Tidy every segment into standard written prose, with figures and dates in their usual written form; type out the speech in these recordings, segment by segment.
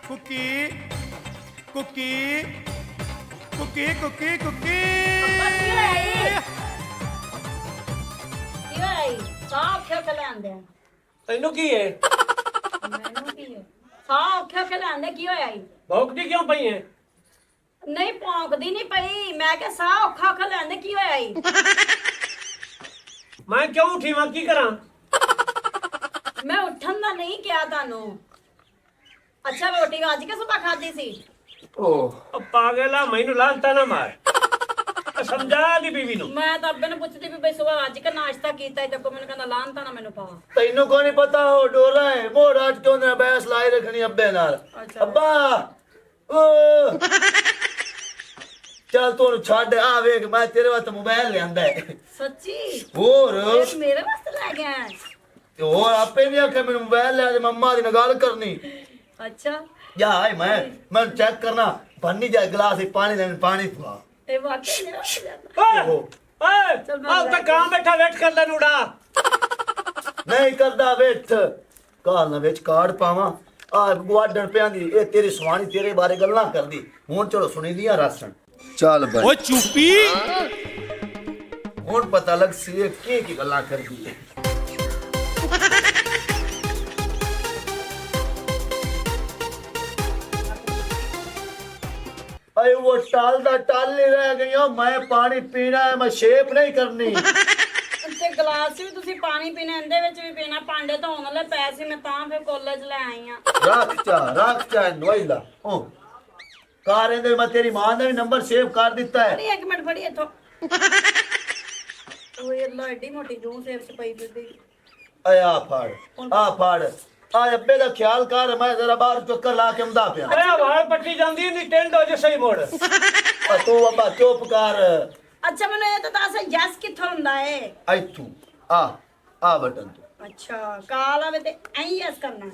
Cookie कुकी कुकी कुकी कुकी साफ खेल के लेंदे ਤੈਨੂੰ ਕੀ ਹੈ ਮੈਨੂੰ ਕੀ ਹੈ ਸਾਫ खेल के लेंदे की होया ई ਭੌਂਕਦੀ ਕਿਉਂ ਪਈ ਹੈ नहीं भौंकदी नहीं पई मैं क्या साह औखा औखा लेंदे की होया ई ਮੈਂ ਕਿਉਂ ਉਠੀ ਵਾਂ ਕੀ ਕਰਾਂ मैं उठन दा नहीं किया तानू अच्छा रोटी आज के सुबह खादी सी ਉਹ ਪਾਗਲਾ ਮੈਨੂੰ ਲਾਂਤਾ ਨਾ ਮਾਰ ਸਮਝਾ ਦੀ ਬੀਵੀ ਨੂੰ मैं तो अब्बे ने पूछती भी भाई सुबह आज का नाश्ता कीता है तो मैंने कहना लानता ना मैंने पा ਤੈਨੂੰ ਕੋਈ ਨਹੀਂ ਪਤਾ ਉਹ ਡੋਰਾ ਹੈ ਮੋੜ ਅੱਜ ਕਿਉਂ ਨਾ ਬੈਸ ਲਾਈ ਰੱਖਣੀ ਅੱਬੇ ਨਾਲ ਅੱਛਾ। ਅੱਬਾ ਓ ਚੱਲ ਤੂੰ ਛੱਡ ਆ ਵੇਖ ਮੈਂ ਤੇਰੇ ਵਾਸਤੇ ਮੋਬਾਈਲ ਲਿਆਂਦਾ ਹੈ सच्ची ਹੋਰ ये मेरे वास्ते ले गया है ਤੇ ਹੋਰ ਆਪੇ ਵੀ ਆਖਿਆ ਮੈਨੂੰ ਮੋਬਾਈਲ ਲਿਆ ਤੇ ਮੰਮਾ ਦੀ ਨਾਲ ਗੱਲ ਕਰਨੀ अच्छा ਜਾ ਆਏ ਮੈਂ ਚੈੱਕ ਕਰਨਾ ਬੰਨੀ ਜਾ ਗਲਾਸ ਵਿੱਚ ਪਾਣੀ ਲੈਣ ਪਾਣੀ ਪਾ ये वाकई मेरे वास्ते जाता ਓਏ ਓਏ ਚੱਲ ਮੈਂ ਆਹ ਤਾਂ ਕਾਂ ਬੈਠਾ ਵੇਟ ਕਰਦਾ ਨੂੜਾ ਨਹੀਂ ਕਰਦਾ ਵੇਖ ਕਾਲ ਨਾ ਵਿੱਚ ਕਾਰਡ ਪਾਵਾਂ ਆ ਗੁਆਡਣ ਪਿਆਂ ਦੀ ਇਹ ਤੇਰੀ ਸੁਹਾਣੀ ਤੇਰੇ ਬਾਰੇ ਗੱਲਾਂ ਕਰਦੀ ਹੁਣ ਚਲੋ ਸੁਣੀ ਦੀਆਂ ਰਸਣ ਚੱਲ ਬਈ ओ चुप्पी ਹੁਣ ਪਤਾ ਲੱਗ ਸੀ ਇਹ ਕੀ ਗੱਲਾਂ ਕਰਦੀ ਹੈ अरे वो टाल नहीं रह गई हो मैं पानी पीना है मैं शेप नहीं करनी ਤੇ ਗਲਾਸ ਵੀ ਤੁਸੀਂ ਪਾਣੀ ਪੀਣਾ ਇਹਦੇ ਵਿੱਚ ਵੀ ਪੀਣਾ ਭਾਂਡੇ ਧੋਣ ਵਾਲੇ ਪੈਸੇ ਮੈਂ ਤਾਂ ਫਿਰ ਕਾਲਜ ਲੈ ਆਈ ਆ रख चा नोइला ओ कार दे मैं तेरी मां ने भी नंबर सेव कर दिता है ਫੜੀ ਇੱਕ ਮਿੰਟ ਫੜੀ ਇੱਥੋਂ ਓਏ ਅੱਲਾ ਏਡੀ ਮੋਟੀ ਜੂੰ ਸੇਵ ਚ ਪਈ ਫਿਰਦੀ आ फाड़ आ अब्बे दा ख्याल कर मैं जरा बाहर चक्कर ला के आंदा पिया ਓਏ ਵਾਲ ਪੱਟੀ ਜਾਂਦੀ ਨਹੀਂ ਟੈਂਡ ਹੋ ਜੇ ਸਹੀ ਮੋੜ आ तू अब्बा चुप कर ਅੱਛਾ ਮੈਨੂੰ ਇਹ ਤਾਂ ਦੱਸ ਯੈਸ ਕਿੱਥੋਂ ਹੁੰਦਾ ਏ आई तू आ बटन तू ਅੱਛਾ ਕਾਲ ਆਵੇ ਤੇ ਐਂ ਯੈਸ ਕਰਨਾ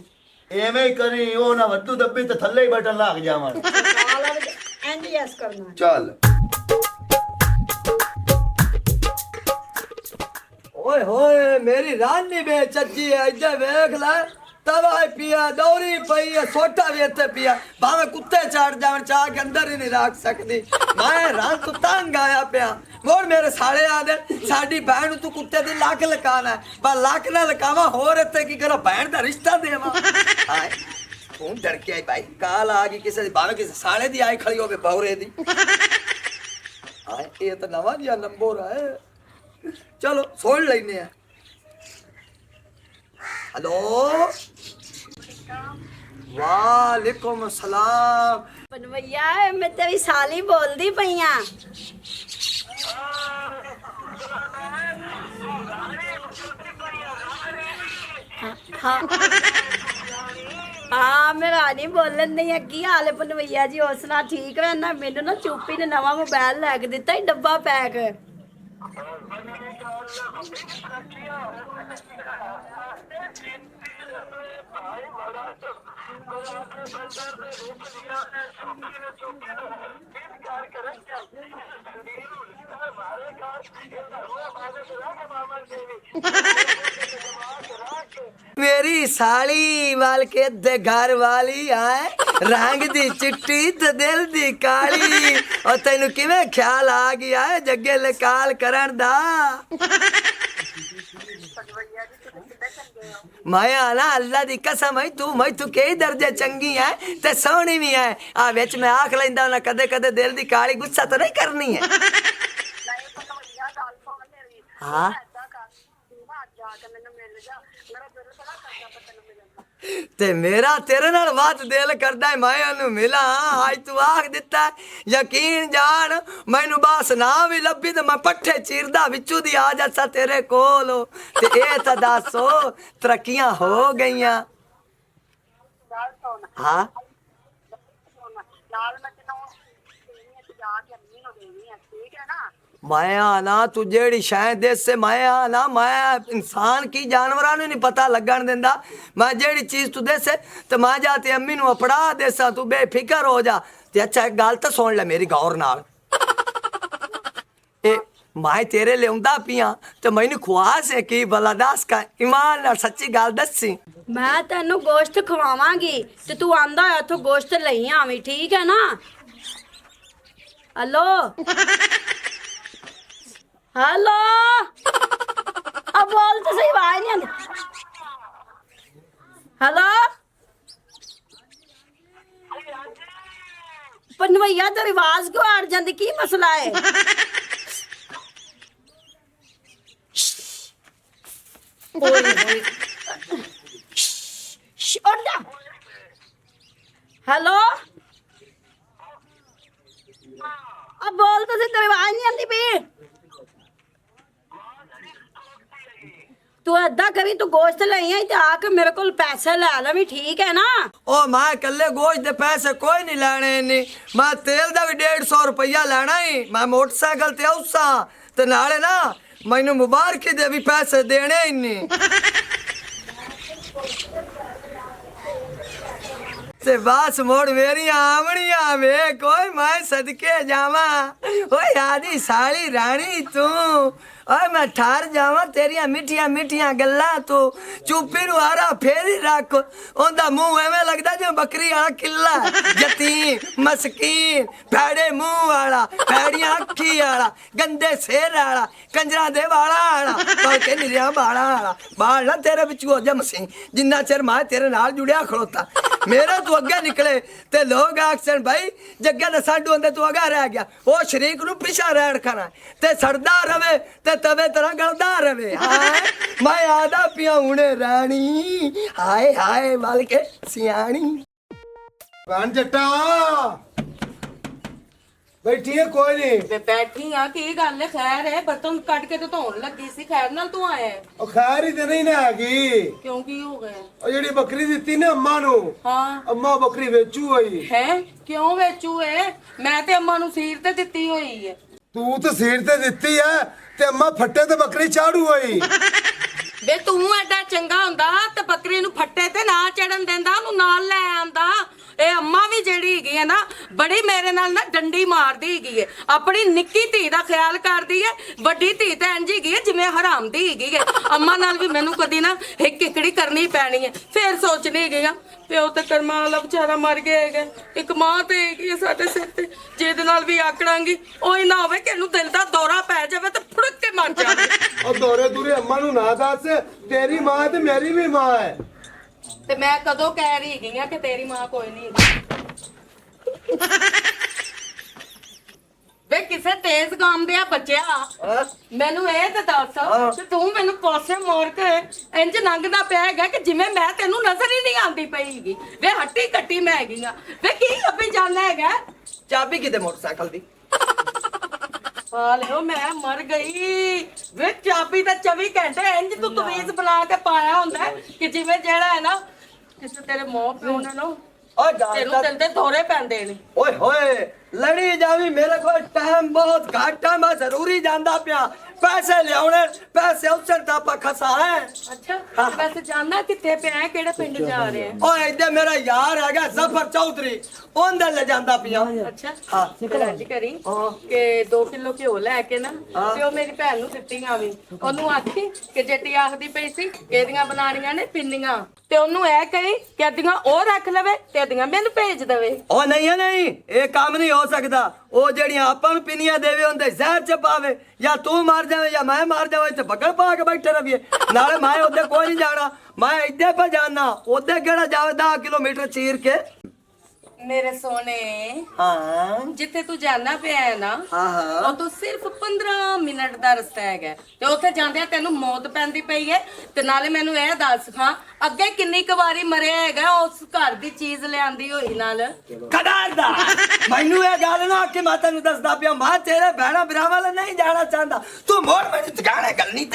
एवें ही करी ओ ना वड्डू दब्बी ते थल्ले ही बटन लाग जावां ਕਾਲ ਆਵੇ ਤੇ ਐਂ ਯੈਸ ਕਰਨਾ चल ओए होए मेरी रानी बे चची है इधर देख ले तवा पिया दौरी पई है सोटा भी इत्थे पिया भावे कुत्ते चढ़ जावन चाह के अंदर ही नहीं रख सकती मैं रात तो तंग आया पिया मोर मेरे साले आदे साडी बहन तू कुत्ते दी लक लकाना है पर लक ना लकावा होर इत्थे की करा बहन दा रिश्ता देवा हाय तू डर के आई भाई काल आ गई किसी दी भावे किसी साले दी आई खड़ी होवे बहुरे दी हाय ये तो नवा जिहा नंबर है चलो सुन लेने हेलो वालेकुम सलाम ਪਨਵਈਆ ਮੈਂ ਤੇਰੀ ਸਾਲੀ ਬੋਲਦੀ ਪਈਆਂ ਹਾਂ ਹਾਂ ਮੈਂ ਰਾਣੀ ਬੋਲਣ ਨਹੀਂ ਆ ਕੀ ਹਾਲ ਹੈ ਪਨਵਈਆ ਜੀ ਉਸ ਨਾਲ ਠੀਕ ਹੈ ਨਾ ਮੈਨੂੰ ਨਾ ਚੁੱਪੀ ਨੇ ਨਵਾਂ ਮੋਬਾਈਲ ਲੈ ਕੇ ਦਿੱਤਾ ਹੀ ਡੱਬਾ ਪੈਕ मेरी साली वाल के दे घर वाली आए रंग दी चिट्टी ते दिल दी काली और तेनू किवें ख्याल आ गया है जग्गे लकाल करन दा माया ना अल्लाह दी कसम है तू कई दर्जे चंगी है ते सोहनी भी है आ विच मैं आख लैंदा ना कदे कदे दिल दी काली गुस्सा तो नहीं करनी है हाँ ते मेरा तेरे नाल बात दिल करदा है मैं ओनू मिला आज तू आख दिता यकीन जान मैनू बस ना भी लभी ते मैं पट्ठे चीरदा विचू दी आ जासा तेरे कोल ते ए ता दसो तरक्कियां हो गईयां हाँ माया ना तू जेड़ी शायद देश से माया ना माया इंसान की जानवरां नूं नहीं पता लगन देंदा मैं जेड़ी चीज तू देसे ते मैं जाते अम्मी नूं अपड़ा देसा तू बेफिक्र हो जा ते अच्छा एक गल तो सुन ले मेरी गौर नाल ए मैं तेरे लियाउंदा पिया ते मैनू ख्वास है की भला दस का ईमान नाल सच्ची गल दसी ਮੈਂ ਤੈਨੂੰ ਗੋਸ਼ਤ ਖਵਾਵਾਂਗੀ ਤੇ ਤੂੰ ਆਂਦਾ ਹੋਇਆ ਉੱਥੋਂ ਗੋਸ਼ਤ ਲਈ ਆਵੀਂ, ਠੀਕ ਹੈ ਨਾ? ਹੈਲੋ ਹੈਲੋ, ਆ ਬੋਲ ਤਾਂ ਸਹੀ, ਆਵਾਜ਼ ਨਹੀਂ ਆਉਂਦੀ। ਹੈਲੋ ਪਨਵਈਆ, ਤੇਰੀ ਆਵਾਜ਼ ਕਿਉਂ ਅੜ ਜਾਂਦੀ? ਕੀ ਮਸਲਾ ਹੈ? हेलो अब बोल तो तेरी आवाज नहीं आती पी। तू ऐदा करी, तू गोश्त लई आई ते आके मेरे को पैसे ले लवी, ठीक है ना? ओ मैं कल्ले गोश्त दे पैसे कोई नहीं लेने नी, मैं तेल दा भी 150 रुपया लेना ही। मैं मोटरसाइकिल ते आउसा ते नाले ना मैनू मुबारकी दे भी पैसे देने ही नहीं। ते बस मोड़ मेरी आमड़िया वे कोई मैं सदके जावा। ओए आदि साली रानी तू, ओए मैं ठार जावा तेरिया मिठिया मिठिया गल्ला तू चुप्पी नु आरा फेरी रख। ओंदा मुंह एवें लगदा जिवें बकरी वाला किला, यतीम मस्कीन भैड़े मुंह वाला, भैड़ियां अखी वाला, गंदे सिर वाला, कंजरा दे वाला वाला, पलके निरिया वाला वाला। बाल ना तेरे विच हो जा मसी, जिन्ना चिर मैं तेरे नाल जुड़िया खड़ोता। मेरा तू अगे निकले ते लोग आखसन भाई जग्गे ने साडू अंदर तू अगा रह गया, ओ शरीक नु पिछा रहन खाना ते सड़दा रवे ते तवे तरह गलदा रवे। हाय मैं आदा पिया हुणे रानी, हाय हाय वाल के सियाणी। ਭੈਣ ਜੱਟਾ ਬੈਠੀ ਹੈ? ਕੋਈ ਨਹੀਂ ਵੇ ਬੈਠੀ ਆ, ਕੀ ਗੱਲ ਹੈ? ਖੈਰ ਹੈ, ਬਰਤਨ ਕੱਢ ਕੇ ਤੇ ਧੋਣ ਲੱਗੀ ਸੀ, ਖੈਰ ਨਾਲ ਤੂੰ ਆਇਆ ਹੈ? ਉਹ ਖੈਰ ਹੀ ਤੇ ਨਹੀਂ ਨਾ ਹੈਗੀ। ਕਿਉਂ, ਕੀ ਹੋ ਗਿਆ? ਉਹ ਜਿਹੜੀ ਬੱਕਰੀ ਦਿੱਤੀ ਨਾ ਅੰਮਾ ਨੂੰ, ਹਾਂ ਅੰਮਾ ਬੱਕਰੀ ਵੇਚੂ ਹੋਈ ਹੈ? ਕਿਉਂ ਵੇਚੂ ਏ? ਮੈਂ ਤੇ ਅੰਮਾ ਨੂੰ ਸੀਰ ਤੇ ਦਿੱਤੀ ਹੋਈ ਹੈ। ਤੂੰ ਤੇ ਸੀਰ ਤੇ ਦਿੱਤੀ ਐ ਤੇ ਅੰਮਾ ਫੱਟੇ ਤੇ ਬੱਕਰੀ ਚਾੜੂ ਹੋਈ। ਵੇ ਤੂੰ ਐਡਾ ਚੰਗਾ ਹੁੰਦਾ ਤੇ ਬੱਕਰੀ ਨੂੰ ਫੱਟੇ ਤੇ ਨਾ ਚੜਨ ਦਿੰਦਾ, ਉਹਨੂੰ ਨਾਲ ਲੈ ਆਂਦਾ। ਇਹ ਅੰਮਾ ਵੀ ਜਿਹੜੀ ਹੈਗੀ ਹੈ ਨਾ, ਬੜੀ ਮੇਰੇ ਨਾਲ ਨਾ ਡੰਡੀ ਮਾਰਦੀ ਹੈਗੀ ਹੈ, ਆਪਣੀ ਨਿੱਕੀ ਧੀ ਦਾ ਖਿਆਲ ਕਰਦੀ ਹੈ। ਵੱਡੀ ਧੀ ਤਾਂ ਇੰਝ ਹੈਗੀ ਹੈ ਜਿਵੇਂ ਹਰਾਮ ਦੀ ਹੈਗੀ ਹੈ। ਅੰਮਾ ਨਾਲ ਵੀ ਮੈਨੂੰ ਕਦੀ ਨਾ ਇੱਕ ਕਿਕੜੀ ਕਰਨੀ ਪੈਣੀ ਹੈ, ਫੇਰ ਸੋਚਣੀ ਹੈਗੀ ਆ ਪਿਓ ਤੇ ਕਰਮਾਂ ਵਾਲਾ ਵਿਚਾਰਾ ਮਰ ਗਿਆ ਹੈਗਾ, ਇੱਕ ਮਾਂ ਤੇ ਹੈਗੀ ਹੈ ਸਾਡੇ ਸਿਰ ਤੇ, ਜਿਹਦੇ ਨਾਲ ਵੀ ਆਕੜਾਂਗੀ ਉਹ ਹੀ ਨਾ ਹੋਵੇ ਕਿ ਇਹਨੂੰ ਦਿਲ ਦਾ ਦੌਰਾ ਪੈ ਜਾਵੇ ਤੇ ਫੁੜਕ ਕੇ ਮਰ ਜਾਵੇ। ਉਹ ਦੌਰੇ ਦੂਰੇ ਅੰਮਾ ਨੂੰ ਨਾ ਦੱਸ, ਤੇਰੀ ਮਾਂ ਤੇ ਮੇਰੀ ਵੀ ਮਾਂ ਹੈ। ਤੇ ਮੈਂ ਕਦੋਂ ਕਹਿ ਰਹੀ ਹੈਗੀ ਆ ਕਿ ਤੇਰੀ ਮਾਂ ਕੋਈ ਨਹੀਂ ਹੈਗੀ? ਵੇ ਕਿਸੇ ਤੇਜ਼ ਕੰਮ ਦੇ ਆ ਬੱਚਿਆ, ਮੈਨੂੰ ਇਹ ਤੇ ਦੱਸ ਕਿ ਤੂੰ ਮੈਨੂੰ ਪਾਸੇ ਮੋੜ ਕੇ ਇੰਜ ਲੰਘਦਾ ਪਿਆ ਹੈਗਾ ਕਿ ਜਿਵੇਂ ਮੈਂ ਤੈਨੂੰ ਨਜ਼ਰ ਹੀ ਨਹੀਂ ਆਉਂਦੀ ਪਈ ਹੈਗੀ। ਵੇ ਹੱਟੀ ਕੱਟੀ ਮੈਂ ਹੈਗੀ ਆ, ਵੇ ਕੀ ਲੱਭੀ ਜਾਂਦਾ ਹੈਗਾ? ਚਾਬੀ ਕਿਤੇ ਮੋਟਰਸਾਈਕਲ ਦੀ? ਹਾਲਿਓ ਮੈਂ ਮਰ ਗਈ। ਵੇ ਚਾਬੀ ਤਾਂ 24 ਘੰਟੇ ਇੰਜ ਤੂੰ ਤਵੀਜ਼ ਬਣਾ ਕੇ ਪਾਇਆ ਹੁੰਦਾ ਹੈ ਕਿ ਜਿਵੇਂ ਜਿਹੜਾ ਹੈ ਨਾ ਕਿਸੇ ਤੇਰੇ ਮਾਂ ਪਿਓ ਨੇ ਨਾ ਓਏ ਤੈਨੂੰ ਦਿਲ ਦੇ ਦੌਰੇ ਪੈਂਦੇ ਨੇ। ਓਏ ਹੋਏ ਲੜੀ ਜਾਵੀ, ਮੇਰੇ ਕੋਲ ਟਾਈਮ ਬਹੁਤ ਘੱਟ ਹੈ, ਮੈਂ ਜ਼ਰੂਰੀ ਜਾਂਦਾ ਪਿਆ। ਪੈਸੇ ਲਿਆਉਣੇ, ਪੈਸੇ ਉਸਰ ਦਾ ਪਖਸਾ ਹੈ। ਅੱਛਾ ਵੈਸੇ ਜਾਣਨਾ ਕਿੱਥੇ ਪਿਆ, ਕਿਹੜੇ ਪਿੰਡ ਜਾ ਰਹੇ ਆ? ਓਏ ਇੱਥੇ ਮੇਰਾ ਯਾਰ ਹੈਗਾ ਜ਼ਫਰ ਚੌਧਰੀ, ਉਹਦੇ ਲੈ ਜਾਂਦਾ ਪਿਆ। ਅੱਛਾ ਹਾਂ ਫਿਰ ਅੱਜ ਕਰੀ ਕਿ 2 ਕਿਲੋ ਘਿਓ ਲੈ ਕੇ ਨਾ ਤੇ ਉਹ ਮੇਰੀ ਭੈਣ ਨੂੰ ਦਿੱਤੀ ਆਵੀਂ। ਉਹਨੂੰ ਆਖੀ ਕਿ ਜੱਟੀ ਆਖਦੀ ਪਈ ਸੀ ਇਹਦੀਆਂ ਬਣਾਣੀਆਂ ਨੇ ਪਿੰਨੀਆਂ, ਤੇ ਉਹਨੂੰ ਇਹ ਕਹੀ ਕਿ ਅੱਧੀਆਂ ਉਹ ਰੱਖ ਲਵੇ ਤੇ ਅੱਧੀਆਂ ਮੈਨੂੰ ਭੇਜ ਦੇਵੇ। ਉਹ ਨਹੀਂ ਨਹੀਂ, ਇਹ ਕੰਮ ਨਹੀਂ ਹੋ ਸਕਦਾ। ਉਹ ਜਿਹੜੀਆਂ ਆਪਾਂ ਨੂੰ ਪਿੰਨੀਆਂ ਦੇਵੇ ਉਹਦੇ ਜ਼ਹਿਰ ਚ ਪਾਵੇ, ਜਾਂ ਤੂੰ ਮਾਰ ਜਾਵੇਂ ਜਾਂ ਮੈਂ ਮਾਰ ਜਾਵਾਂ, ਇੱਥੇ ਬੱਗਲ ਪਾ ਕੇ ਬੈਠੇ ਰਹੀਏ। ਨਾਲੇ ਮੈਂ ਉਹਦੇ ਕੋਈ ਨਹੀਂ ਜਾਣਾ, ਮੈਂ ਇੱਥੇ ਪਾ ਜਾਣਾ, ਉਹਦੇ ਕਿਹੜਾ ਜਾਵੇ 10 ਕਿਲੋਮੀਟਰ ਚੀਰ ਕੇ। ਮੇਰੇ ਸੋਹਣੇ ਹਾਂ ਜਿੱਥੇ ਤੂੰ ਜਾਣਾ ਪਿਆ ਹੈ ਨਾ, ਹਾਂ ਉਹ ਤੋਂ ਸਿਰਫ 15 ਮਿੰਟ ਦਾ ਰਸਤਾ ਹੈਗਾ, ਤੇ ਉੱਥੇ ਜਾਂਦਿਆਂ ਤੈਨੂੰ ਮੌਤ ਪੈਂਦੀ ਪਈ ਹੈ। ਤੇ ਨਾਲੇ ਮੈਨੂੰ ਇਹ ਦੱਸ ਹਾਂ ਅੱਗੇ ਕਿੰਨੀ ਕੁ ਵਾਰੀ ਮਰਿਆ ਹੈਗਾ ਉਸ ਘਰ ਦੀ ਚੀਜ਼ ਲਿਆਂਦੀ ਹੋਈ ਨਾਲ? ਕਦਾਰ ਦਾ ਮੈਨੂੰ ਇਹ ਗੱਲ ਨਾ ਕਿ ਮੈਂ ਤੈਨੂੰ ਦੱਸਦਾ ਪਿਆ, ਮੈਂ ਤੇਰੇ ਭੈਣਾ ਭਰਾਵਾਂ ਵੱਲ ਨਹੀਂ ਜਾਣਾ ਚਾਹੁੰਦਾ। ਤੂੰ ਮੋੜ ਮੈਨੂੰ ਟਿਕਾਣੇ ਗੱਲ ਨਹੀਂ,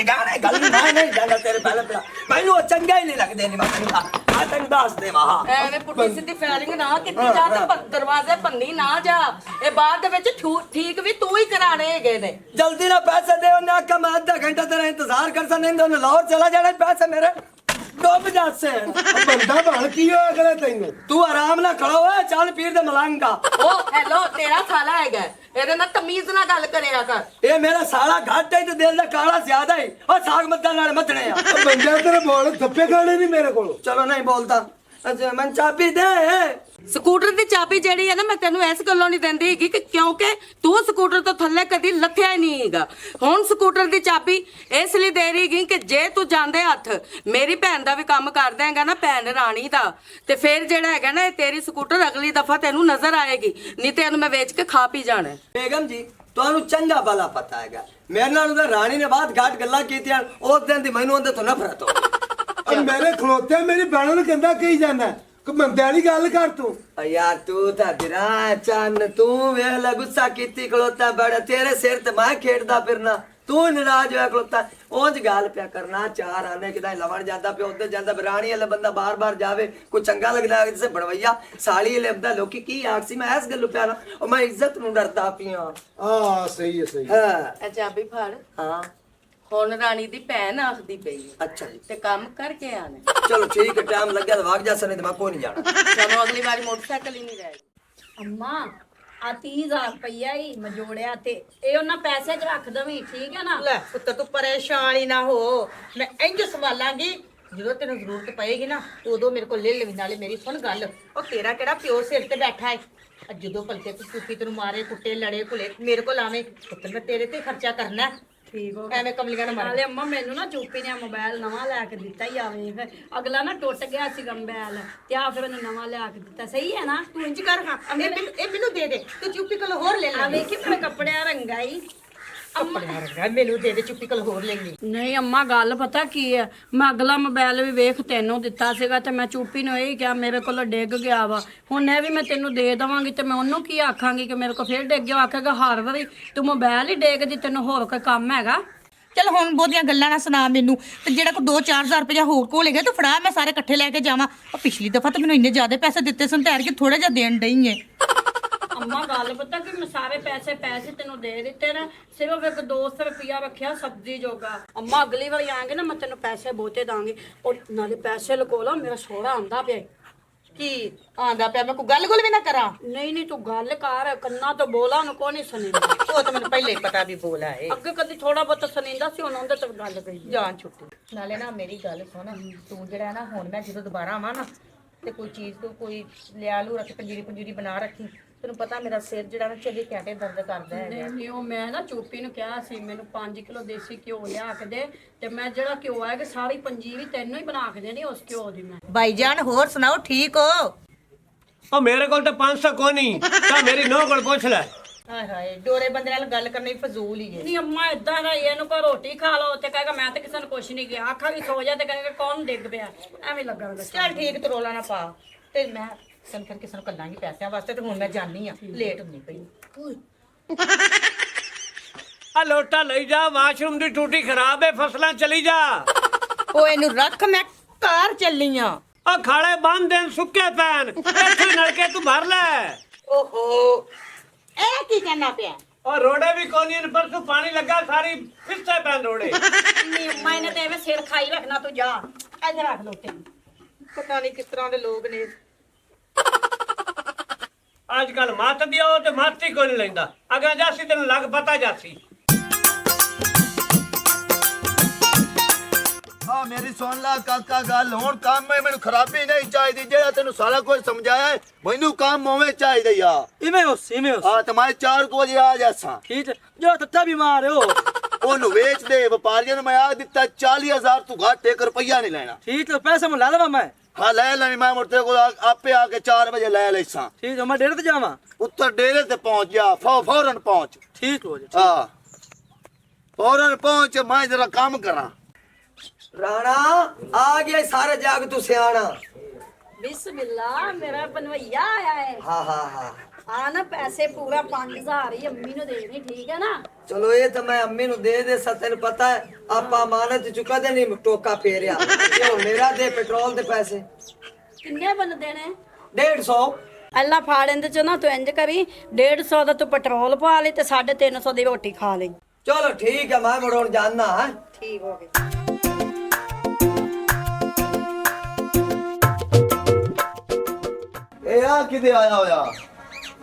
ਮੈਂ ਨਹੀਂ ਜਾਣਾ ਤੇਰੇ ਭੈਣਾ ਭਰਾ, ਮੈਨੂੰ ਉਹ ਚੰਗਾ ਹੀ ਨਹੀਂ ਲੱਗਦੇ ਨੇ। ਮੈਂ ਤੈਨੂੰ ਦੱਸ ਦੇਵਾਂ, ਐਵੇਂ ਪੁੱਠੀ ਸਿੱਧੀ ਫਾਇਰਿੰਗ ਨਾ ਕੀਤੀ ਜਾ ਤੇ ਦਰਵਾਜ਼ੇ ਭੰਨੀ ਨਾ ਜਾ। ਇਹ ਬਾਅਦ ਦੇ ਵਿੱਚ ਠੀਕ ਵੀ ਤੂੰ ਹੀ ਕਰਾਣੇ ਹੈਗੇ ਨੇ। ਜਲਦੀ ਨਾਲ ਪੈਸੇ ਦੇ। ਉਹਨੇ ਆਖਿਆ ਮੈਂ ਅੱਧਾ ਘੰਟਾ ਤੇਰਾ ਇੰਤਜ਼ਾਰ ਕਰ ਸਕਦਾ, ਨਹੀਂ ਉਹਨੇ ਲਾਹੌਰ ਚਲਾ ਜਾਣਾ। ਪੈਸੇ ਮੇਰੇ ਡੁੱਬ ਜਾਸੇ। ਬੰਦਾ ਬਣ ਕੀ ਹੋਇਆ ਕਰੇ ਤੈਨੂੰ? ਤੂੰ ਆਰਾਮ ਨਾਲ ਖੜਾ ਹੋਇਆ, ਚੱਲ ਪੀਰ ਦੇ ਮਲੰਗਾ। ਉਹ ਹੈਲੋ ਤੇਰਾ ਸਾਲਾ ਹੈਗਾ ਇਹਦੇ ਨਾਲ ਤਮੀਜ਼ ਨਾਲ ਗੱਲ ਕਰਿਆ ਕਰ। ਇਹ ਮੇਰਾ ਸਾਲਾ ਘੱਟ ਹੈ ਤੇ ਦਿਲ ਦਾ ਕਾਲਾ ਜ਼ਿਆਦਾ ਹੈ। ਉਹ ਸਾਗ ਮੱਦਾਂ ਨਾਲ ਮੱਥਣੇ ਆ। ਬੰਦਿਆ ਤੇਰੇ ਬੋਲ ਥੱਪੇ ਖਾਣੇ ਨਹੀਂ ਮੇਰੇ ਕੋਲ। ਚਲੋ ਨਹੀਂ ਬੋਲਦਾ। ਅੱਛਾ ਮੈਂ ਚਾਬੀ ਦੇ। ਸਕੂਟਰ ਦੀ ਚਾਬੀ ਜਿਹੜੀ ਹੈ ਨਾ ਮੈਂ ਤੈਨੂੰ ਇਸ ਗੱਲੋਂ ਨਹੀਂ ਦਿੰਦੀ ਹੈਗੀ ਕਿ ਕਿਉਂਕਿ ਤੂੰ ਸਕੂਟਰ ਤੋਂ ਥੱਲੇ ਕਦੀ ਲੱਥਿਆ ਹੀ ਨਹੀਂ ਹੈਗਾ। ਹੁਣ ਸਕੂਟਰ ਦੀ ਚਾਬੀ ਇਸ ਲਈ ਦੇ ਰਹੀ ਗਈ ਕਿ ਜੇ ਤੂੰ ਜਾਂਦੇ ਹੱਥ ਮੇਰੀ ਭੈਣ ਦਾ ਵੀ ਕੰਮ ਕਰ ਦੇਂਗਾ ਨਾ, ਭੈਣ ਰਾਣੀ ਦਾ, ਤੇ ਫਿਰ ਜਿਹੜਾ ਹੈਗਾ ਨਾ ਇਹ ਤੇਰੀ ਸਕੂਟਰ ਅਗਲੀ ਦਫਾ ਤੈਨੂੰ ਨਜ਼ਰ ਆਏਗੀ, ਨਹੀਂ ਤੇ ਇਹਨੂੰ ਮੈਂ ਵੇਚ ਕੇ ਖਾ ਪੀ ਜਾਣਾ। ਬੇਗਮ ਜੀ ਤੁਹਾਨੂੰ ਚੰਗਾ ਭਲਾ ਪਤਾ ਹੈਗਾ ਮੇਰੇ ਨਾਲ ਉਹਦਾ ਰਾਣੀ ਨੇ ਬਾਤ ਘਾਟ ਗੱਲਾਂ ਕੀਤੀਆਂ ਉਸ ਦਿਨ ਦੀ ਮੈਨੂੰ ਉਹਦੇ ਤੋਂ ਨਫ਼ਰਤ ਹੋ ਗਈ। ਮੇਰੇ ਖਲੋਤੇ ਮੇਰੀ ਭੈਣ ਨੂੰ ਕਹਿੰਦਾ ਕਹੀ ਜਾਂਦਾ ਕਿ ਬੰਦੇ ਵਾਲੀ ਗੱਲ ਕਰ ਤੂੰ। ਯਾਰ ਤੂੰ ਤਾਂ ਬਿਰਾ ਚੰਨ ਤੂੰ ਵੇਖ ਲੈ ਗੁੱਸਾ ਕੀਤੀ ਖਲੋਤਾ ਬੜਾ ਤੇਰੇ ਸਿਰ ਤੇ ਮੈਂ ਖੇਡਦਾ ਫਿਰਨਾ ਤੂੰ ਨਾਰਾਜ਼ ਹੋਇਆ ਖਲੋਤਾ। ਉਂਝ ਗੱਲ ਪਿਆ ਕਰਨਾ ਚਾਰ ਆਨੇ ਕਿਦਾਂ ਲਵਣ ਜਾਂਦਾ ਪਿਆ ਉੱਧਰ ਜਾਂਦਾ ਬਰਾਣੀ ਵਾਲਾ ਬੰਦਾ ਬਾਰ-ਬਾਰ ਜਾਵੇ ਕੋਈ ਚੰਗਾ ਲੱਗਦਾ ਜਿਵੇਂ ਬਣਵਈਆ ਸਾਲੀ ਲੱਭਦਾ ਲੋਕੀ ਕੀ ਆਖ ਸੀ ਮੈਂ ਇਸ ਗੱਲੋਂ ਪਿਆ ਨਾ ਉਹ ਮੈਂ ਇੱਜ਼ਤ ਨੂੰ ਡਰਦਾ ਪਿਆ। ਸਹੀ ਹੈ ਸਹੀ। ਹਾਂ ਇਹ ਚਾਬੀ ਫੜ। ਹਾਂ ਹੁਣ ਰਾਣੀ ਦੀ ਭੈਣ ਆਖਦੀ ਪਈ ਹੈ ਅੱਛਾ ਜੀ ਤੇ ਕੰਮ ਕਰਕੇ ਆਣੇ। ਚਲੋ ਠੀਕ ਹੈ ਟਾਈਮ ਲੱਗਿਆ ਤਾਂ ਵਗ ਜਾ ਸਨੇ ਤੇ ਮੈਂ ਕੋਈ ਨਹੀਂ ਜਾਣਾ। ਚਲੋ ਅਗਲੀ ਵਾਰੀ ਮੋਟਰਸਾਈਕਲ ਹੀ ਨਹੀਂ ਜਾਏਗਾ। ਅੰਮਾ ਆ 30,000 ਰੁਪਈਆ ਹੀ ਮੈਂ ਜੋੜਿਆ ਤੇ ਇਹ ਉਹਨਾਂ ਪੈਸੇ 'ਚ ਰੱਖ ਦਵੀਂ, ਠੀਕ ਹੈ ਨਾ? ਲੈ ਪੁੱਤ ਤੂੰ ਪਰੇਸ਼ਾਨ ਹੀ ਨਾ ਹੋ, ਮੈਂ ਇੰਜ ਸੰਭਾਲਾਂਗੀ। ਜਦੋਂ ਤੈਨੂੰ ਜ਼ਰੂਰਤ ਪਏਗੀ ਨਾ ਉਦੋਂ ਮੇਰੇ ਕੋਲ ਲੈ ਲੈਵੀਂ। ਨਾਲੇ ਮੇਰੀ ਸੁਣ ਗੱਲ, ਉਹ ਤੇਰਾ ਕਿਹੜਾ ਪਿਓ ਸਿਰ ਤੇ ਬੈਠਾ ਹੈ? ਜਦੋਂ ਭਲਕੇ ਤੂੰ ਕੁੱਤੀ ਤੈਨੂੰ ਮਾਰੇ ਕੁੱਟੇ ਲੜੇ ਘੁਲੇ ਮੇਰੇ ਕੋਲ ਆਵੇਂ ਪੁੱਤ ਮੈਂ ਤੇਰੇ ਤੇ ਖਰਚਾ ਕਰਨਾ। ਠੀਕ ਹੋ ਐਵੇਂ ਕਮਲੀਆਂ ਨਾ ਮਾਰ। ਨਾਲੇ ਅੰਮਾ ਮੈਨੂੰ ਨਾ ਚੁੱਪੀ ਨੇ ਮੋਬਾਈਲ ਨਵਾਂ ਲੈ ਕੇ ਦਿੱਤਾ ਹੀ ਆਵੇ ਫਿਰ ਅਗਲਾ ਨਾ ਟੁੱਟ ਗਿਆ ਸੀਗਾ ਮੋਬਾਈਲ ਤੇ ਆ ਫਿਰ ਮੈਨੂੰ ਨਵਾਂ ਲਿਆ ਕੇ ਦਿੱਤਾ। ਸਹੀ ਹੈ ਨਾ? ਤੂੰ ਇੰਜ ਕਰ ਹਾਂ ਇਹ ਮੈਨੂੰ ਦੇ ਦੇ, ਤੂੰ ਚੁੱਪੀ ਕੋਲ ਹੋਰ ਲੈ ਆ ਲੈ। ਵੇਖੀ ਮੇਰੇ ਕੱਪੜਿਆਂ ਰੰਗਾ ਹੀ। ਕੱਪੜਿਆਂ ਰੰਗਾ ਮੈਨੂੰ ਦੇ ਦੇ, ਚੁੱਪੀ ਕੋਲ ਹੋਰ ਲੈਣੀ। ਨਹੀਂ ਅੰਮਾ ਗੱਲ ਪਤਾ ਕੀ ਹੈ, ਮੈਂ ਅਗਲਾ ਮੋਬਾਈਲ ਵੀ ਵੇਖ ਤੈਨੂੰ ਦਿੱਤਾ ਸੀਗਾ ਤੇ ਮੈਂ ਚੁੱਪੀ ਨੂੰ ਇਹ ਕਿਹਾ ਮੇਰੇ ਕੋਲ ਡਿੱਗ ਗਿਆ ਵਾ, ਹੁਣ ਇਹ ਵੀ ਮੈਂ ਤੈਨੂੰ ਦੇ ਦੇਵਾਂਗੀ ਤੇ ਮੈਂ ਉਹਨੂੰ ਕੀ ਆਖਾਂਗੀ ਕਿ ਮੇਰੇ ਕੋਲ ਫੇਰ ਡਿੱਗ ਗਿਆ। ਆਖੇਗਾ ਹਰ ਵਾਰੀ ਤੂੰ ਮੋਬਾਈਲ ਹੀ ਡਿੱਗਦੀ, ਤੈਨੂੰ ਹੋਰ ਕੋਈ ਕੰਮ ਹੈਗਾ? ਚਲ ਹੁਣ ਬਹੁਤੀਆਂ ਗੱਲਾਂ ਨਾ ਸੁਣਾ ਮੈਨੂੰ, ਤੇ ਜਿਹੜਾ ਕੋ 2-4,000 ਰੁਪਇਆ ਹੋਰ ਕੋਲ ਹੈਗਾ ਤੂੰ ਫੜਾ, ਮੈਂ ਸਾਰੇ ਇਕੱਠੇ ਲੈ ਕੇ ਜਾਵਾਂ। ਉਹ ਪਿਛਲੀ ਦਫਾ ਤਾਂ ਮੈਨੂੰ ਇੰਨੇ ਜ਼ਿਆਦਾ ਪੈਸੇ ਦਿੱਤੇ ਸਨ ਤੇ ਕਿ ਥੋੜਾ ਜਿਹਾ ਦੇਣ ਡਈ ਏ। ਅੰਮਾ ਗੱਲ ਪਤਾ ਕਿ ਮੈਂ ਸਾਰੇ ਪੈਸੇ ਤੈਨੂੰ ਦੇ ਦਿੱਤੇ ਨੇ, ਸਿਰਫ ਇੱਕ 200 ਰੁਪਇਆ ਰੱਖਿਆ ਸਬਜ਼ੀ ਜੋਗਾ। ਅੰਮਾ ਅਗਲੀ ਵਾਰੀ ਆਏਂਗੇ ਨਾ ਮੈਂ ਤੈਨੂੰ ਪੈਸੇ ਬਹੁਤੇ ਦਾਂਗੀ। ਉਹ ਨਾਲੇ ਪੈਸੇ ਲਕੋ ਲਾ, ਮੇਰਾ ਸੋਹਰਾ ਆਂਦਾ ਪਿਆ। ਕੀ ਆਂਦਾ ਪਿਆ? ਮੈਂ ਕੋਈ ਗੱਲ ਵੀ ਨਾ ਕਰਾਂ? ਨਹੀਂ ਤੂੰ ਗੱਲ ਕਰ, ਕੰਨਾਂ ਤੋਂ ਬੋਲਾ ਉਹਨੂੰ ਕੋਈ ਨਹੀਂ ਸੁਣੀਂਦਾ। ਉਹ ਤਾਂ ਮੈਨੂੰ ਪਹਿਲੇ ਹੀ ਪਤਾ ਵੀ ਬੋਲਾ ਏ। ਅੱਗੇ ਕਦੀ ਥੋੜਾ ਬਹੁਤਾ ਸੁਣੀਂਦਾ ਸੀ, ਹੁਣ ਉਹਦੇ ਤੋਂ ਗੱਲ ਗਈ। ਜਾਨ ਛੁੱਟੀ। ਨਾਲੇ ਨਾ ਮੇਰੀ ਗੱਲ ਸੁਣ, ਤੂੰ ਜਿਹੜਾ ਨਾ ਹੁਣ ਮੈਂ ਜਦੋਂ ਦੁਬਾਰਾ ਆਵਾਂ ਨਾ ਤੇ ਕੋਈ ਚੀਜ਼ ਤੋਂ ਕੋਈ ਲਿਆ ਲੂ ਰੱਖ, ਪੰਜੀਰੀ ਬਣਾ ਰੱਖੀ। ਤੈਨੂੰ ਪਤਾ ਮੇਰਾ ਸਿਰ ਜਿਹੜਾ ਨਾ 24 ਘੰਟੇ ਦਰਦ ਕਰਦਾ ਹੈ। ਨਹੀਂ ਉਹ ਮੈਂ ਨਾ ਚੋਪੀ ਨੂੰ ਕਿਹਾ ਸੀ ਮੈਨੂੰ 5 ਕਿਲੋ ਦੇਸੀ ਘਿਓ ਲਿਆ ਕੇ ਦੇ, ਤੇ ਮੈਂ ਜਿਹੜਾ ਘਿਓ ਹੈ ਕਿ ਸਾਰੀ ਪੰਜੀਰੀ ਤੈਨੂੰ ਹੀ ਬਣਾ ਕੇ ਦੇਣੀ ਉਸ ਘਿਓ ਦੀ। ਮੈਂ ਭਾਈਜਾਨ ਹੋਰ ਸੁਣਾਓ, ਠੀਕ ਹੋ? ਉਹ ਮੇਰੇ ਕੋਲ ਤਾਂ 500 ਕੋਈ ਨਹੀਂ, ਤਾਂ ਮੇਰੀ ਨੋਹ ਕੋਲ ਪੁੱਛ ਲੈ। ਹਾਏ ਹਾਏ ਡੋਰੇ ਬੰਦੇ ਨਾਲ ਗੱਲ ਕਰਨੀ ਫਜ਼ੂਲ ਹੀ ਹੈ। ਨਹੀਂ ਅੰਮਾ ਇਦਾਂ ਦਾ ਇਹਨੂੰ ਕੋ ਰੋਟੀ ਖਾ ਲਓ ਤੇ ਕਹੇਗਾ ਮੈਂ ਤਾਂ ਕਿਸੇ ਨੂੰ ਕੁਛ ਨਹੀਂ ਕਿਹਾ, ਆਖਾਂਗੀ ਸੋ ਜਾ ਤੇ ਕਹੇਗਾ ਕੌਣ ਡਿੱਗ ਪਿਆ, ਐਵੇਂ ਲੱਗਾਂਗਾ। ਚੱਲ ਠੀਕ, ਤੇ ਰੋਲਾ ਨਾ ਪਾ। ਤੇ ਮੈਂ ਤੈਨੂੰ ਫਿਰ ਕਿਸੇ ਨੂੰ ਕੱਲਾਂਗੀ ਪੈਸਿਆਂ ਵਾਸਤੇ, ਤੇ ਹੁਣ ਮੈਂ ਜਾਣੀ ਆ, ਲੇਟ ਹੁੰਦੀ ਪਈ। ਆ ਲੋਟਾ ਲਈ ਜਾ, ਵਾਸ਼ਰੂਮ ਦੀ ਟੂਟੀ ਖਰਾਬ ਹੈ, ਫਸਲਾਂ ਚਲੀ ਜਾ। ਉਹ ਇਹਨੂੰ ਰੱਖ, ਮੈਂ ਘਰ ਚੱਲੀ ਆ। ਆ ਖਾਲੇ ਬੰਦ ਦੇਣ ਸੁੱਕੇ ਪੈਣ, ਇੱਥੇ ਨਲਕੇ ਤੂੰ ਭਰ ਲੈ। ਓਹੋ ਇਹ ਕੀ ਕਰਨਾ ਪਿਆ? ਔਰ ਰੋੜੇ ਵੀ ਕੋਨੀ ਨੇ, ਪਰਸੋਂ ਪਾਣੀ ਲੱਗਾ ਸਾਰੀ ਫਿੱਸੇ ਪੈਣ ਰੋੜੇ। ਨਹੀਂ ਅੰਮਾ ਇਹਨੇ ਤੇ ਐਵੇਂ ਸਿਰ ਖਾਈ ਰੱਖਣਾ, ਤੂੰ ਜਾ ਇੱਥੇ ਰੱਖ ਲੋਟੇ। ਪਤਾ ਨਹੀਂ ਕਿਸ ਤਰ੍ਹਾਂ ਦੇ ਲੋਕ ਨੇ। ਅੱਜ ਕੱਲ ਮੱਤ ਦਿਓ ਤੇ ਮੱਤ ਹੀ ਕੋਈ ਨਹੀਂ ਲੈਂਦਾ। ਅਗਾ ਜਾਸੀ ਤੈਨੂੰ ਲੱਗ ਪਤਾ ਜਾਸੀ। ਹਾਂ ਮੇਰੀ ਸੁਣ ਲਾ ਕਾਕਾ ਗੱਲ, ਹੁਣ ਕੰਮ ਹੈ ਮੈਨੂੰ ਖਰਾਬੀ ਨਹੀਂ ਚਾਹੀਦੀ। ਜਿਹੜਾ ਤੈਨੂੰ ਸਾਰਾ ਕੁਝ ਸਮਝਾਇਆ ਹੈ, ਮੈਨੂੰ ਕੰਮ ਹੋਵੇ ਚਾਹੀਦਾ ਯਾਰ। ਇਵੇਂ ਹੋ ਹਾਂ ਤੇ ਮੈਂ 4 ਵਜੇ ਆ ਜਾਸਾਂ। ਠੀਕ ਹੈ ਜੋ ਤੱਤਾ ਬਿਮਾਰ ਹੋ ਉਹਨੂੰ ਵੇਚ ਦੇ, ਵਪਾਰੀਆਂ ਨੂੰ ਮੈਂ ਆ ਦਿੱਤਾ 40,000 ਤੂੰ ਘੱਟ 1 ਰੁਪਈਆ ਨਹੀਂ ਲੈਣਾ। ਠੀਕ ਹੈ ਪੈਸੇ ਮੈਂ ਲਾ ਲਵਾਂ ਮੈਂ। ਹਾਂ ਲੈ ਲੈਣੀ, ਮੈਂ ਮੁੜ ਤੇਰੇ ਕੋਲ ਆਪੇ ਆ ਕੇ 4 ਵਜੇ ਲੈ ਲੈਸਾਂ। ਠੀਕ ਹੈ ਮੈਂ ਡੇਰੇ ਤੇ ਜਾਵਾਂ। ਉੱਤਰ ਡੇਰੇ ਤੇ ਪਹੁੰਚ ਜਾ, ਫੌਰਨ ਪਹੁੰਚ। ਠੀਕ ਹੋ ਜਾ। ਹਾਂ ਫੌਰਨ ਪਹੁੰਚ, ਮੈਂ ਜਰਾ ਕੰਮ ਕਰਾਂ। ਰਾਣਾ ਆ ਗਿਆ ਸਾਰੇ ਜਾਗ ਤੂੰ ਸਿਆਣਾ। ਬਿਸਮਿल्लाह ਮੇਰਾ ਬਨਵਈਆ ਆਇਆ ਹੈ। ਹਾਂ ਆ ਨਾ ਪੈਸੇ ਪੂਰਾ 5,000 ਹੀ ਅੰਮੀ ਨੂੰ ਦੇਣੀ, ਠੀਕ ਹੈ ਨਾ? ਚਲੋ ਇਹ ਤਾਂ ਮੈਂ ਅੰਮੀ ਨੂੰ ਦੇ ਤੈਨੂੰ ਪਤਾ ਹੈ ਆਪਾਂ ਅਮਾਨਤ ਚੁੱਕਦੇ ਨਹੀਂ ਟੋਕਾ ਫੇਰਿਆ। ਕਿਉਂ ਮੇਰਾ ਦੇ ਪੈਟਰੋਲ ਦੇ ਪੈਸੇ ਕਿੰਨੇ ਬਣਦੇ ਨੇ? 150। ਅੱਲਾ ਫਾੜਨ ਦੇ ਚ ਨਾ ਤੂੰ ਇੰਜ ਕਰੀ 150 ਦਾ ਤੂੰ ਪੈਟਰੋਲ ਪਾ ਲਈ ਤੇ 350 ਦੀ ਰੋਟੀ ਖਾ ਲਈ। ਚਲੋ ਠੀਕ ਹੈ ਮੈਂ ਮੜੋਣ ਜਾਣਾ ਹੈ। ਠੀਕ ਹੋ ਗਿਆ। ਇਹ ਆ ਕਿਤੇ ਆਇਆ ਹੋਇਆ?